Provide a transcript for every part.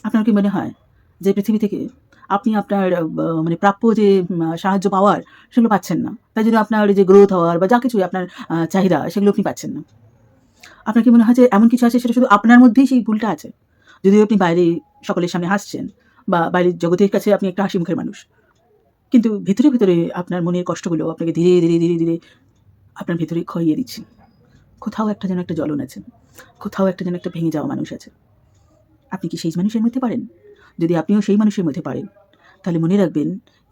আপনার কি মনে হয় যে পৃথিবী থেকে আপনি আপনার মানে প্রাপ্য যে সাহায্য পাওয়ার সেগুলো পাচ্ছেন না? তাই জন্য আপনার যে গ্রোথ হওয়ার বা যা কিছুই আপনার চাহিদা সেগুলো আপনি পাচ্ছেন না? আপনার কি মনে হয় যে এমন কিছু আছে সেটা শুধু আপনার মধ্যেই সেই ভুলটা আছে? যদিও আপনি বাইরে সকলের সামনে হাসছেন বা বাইরের জগতের কাছে আপনি একটা হাসি মুখের মানুষ। কিন্তু ভেতরে, ভেতরে আপনার মনের কষ্টগুলো আপনাকে ধীরে, ধীরে, ধীরে, ধীরে আপনার ভেতরে ক্ষইয়ে দিচ্ছে। কোথাও একটা যেন একটা জ্বলন আছে। কোথাও একটা যেন একটা ভেঙে যাওয়া মানুষ আছে। আপনি কি সেই মানুষের মধ্যে পড়েন? যদি আপনিও সেই মানুষের মধ্যে পড়েন, তাহলে মনে রাখবেন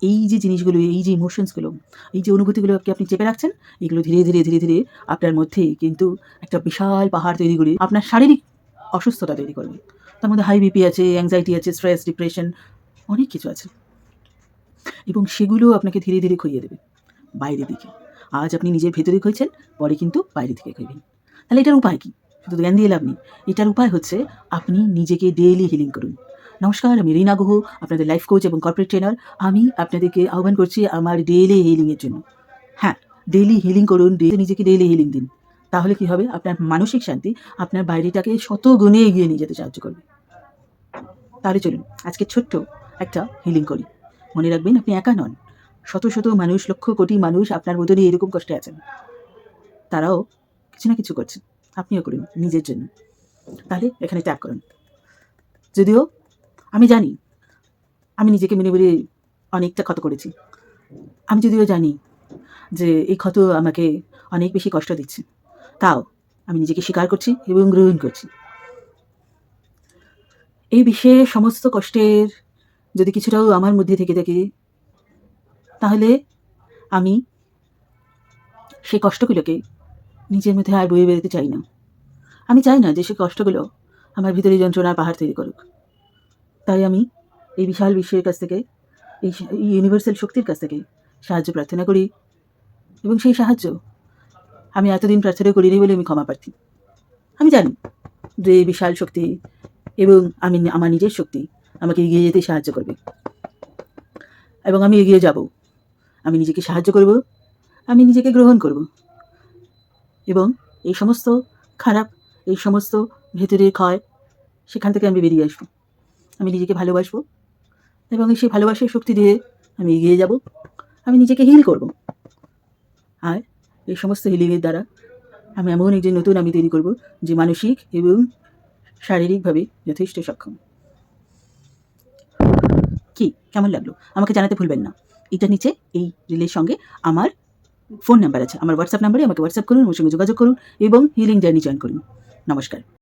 এই যে জিনিসগুলো, এই যে ইমোশনসগুলো, এই যে অনুভূতিগুলোকে আপনি চেপে রাখছেন, এগুলো ধীরে, ধীরে, ধীরে, ধীরে আপনার মধ্যে কিন্তু একটা বিশাল পাহাড় তৈরি করে আপনার শারীরিক অসুস্থতা তৈরি করবে। তার মধ্যে হাই বিপি আছে, অ্যাংজাইটি আছে, স্ট্রেস, ডিপ্রেশন অনেক কিছু আছে। এবং সেগুলো আপনাকে ধীরে, ধীরে ক্ষইয়ে দেবে বাইরের দিকে। আজ আপনি নিজের ভেতরে ক্ষইছেন, পরে কিন্তু বাইরে থেকে ক্ষইবেন। তাহলে এটার উপায় কি? শুধু জ্ঞান দিয়ে লাভ নেই। এটার উপায় হচ্ছে আপনি নিজেকে ডেইলি হিলিং করুন। নমস্কার, আমি রিনা গুহ, আপনাদের লাইফ কোচ এবং কর্পোরেট ট্রেনার। আমি আপনাদেরকে আহ্বান করছি আমার ডেইলি হিলিংয়ের জন্য। হ্যাঁ, ডেইলি হিলিং করুন, নিজেকে ডেইলি হিলিং দিন। তাহলে কি হবে? আপনার মানসিক শান্তি আপনার বাইরেটাকে শতগুণে এগিয়ে নিয়ে যেতে সাহায্য করবে। তাহলে চলুন আজকে ছোট্ট একটা হিলিং করি। মনে রাখবেন আপনি একা নন। শত, শত মানুষ, লক্ষ কোটি মানুষ আপনার মতনই এরকম কষ্টে আছেন। তারাও কিছু না কিছু করছে। আপনিও করুন নিজের জন্য। তাহলে এখানে ত্যাগ করুন। যদিও আমি জানি আমি নিজেকে মেনে বলে অনেকটা ক্ষত করেছি। আমি যদিও জানি যে এই ক্ষত আমাকে অনেক বেশি কষ্ট দিচ্ছে। তাও আমি নিজেকে স্বীকার করছি এবং গ্রহণ করছি। এই বিশ্বের সমস্ত কষ্টের যদি কিছুটাও আমার মধ্যে থেকে থাকে, তাহলে আমি সেই কষ্টগুলোকে নিজের মধ্যে আর বয়ে বেরোতে চাই না। আমি চাই না যে সেই কষ্টগুলো আমার ভিতরে যন্ত্রণার পাহাড় তৈরি করুক। তাই আমি এই বিশাল বিশ্বের কাছ থেকে, এই ইউনিভার্সাল শক্তির কাছ থেকে সাহায্য প্রার্থনা করি এবং সেই সাহায্য আমি এতদিন প্রার্থনা করিনি বলে আমি ক্ষমা প্রার্থী। আমি জানি যে এই বিশাল শক্তি এবং আমি আমার নিজের শক্তি আমাকে এগিয়ে যেতে সাহায্য করবে এবং আমি এগিয়ে যাব। আমি নিজেকে সাহায্য করব, আমি নিজেকে গ্রহণ করব এবং এই সমস্ত খারাপ, এই সমস্ত ভেতরের ক্ষয় সেখান থেকে আমি বেরিয়ে আসবো। আমি নিজেকে ভালোবাসবো এবং সেই ভালোবাসার শক্তি দিয়ে আমি এগিয়ে যাব। আমি নিজেকে হিল করব। আর এই সমস্ত হিলিংয়ের দ্বারা আমি এমন একজন নতুন আমি তৈরি করব যে মানসিক এবং শারীরিকভাবে যথেষ্ট সক্ষম। কি কেমন লাগলো আমাকে জানাতে ভুলবেন না। এটার নিচে এই রিলের সঙ্গে আমার ফোন নাম্বার আছে। আমার হোয়াটসঅ্যাপ নাম্বারে আমাকে হোয়াটসঅ্যাপ করুন, আমার সঙ্গে যোগাযোগ করুন এবং হিলিং জার্নি জয়েন করুন। নমস্কার।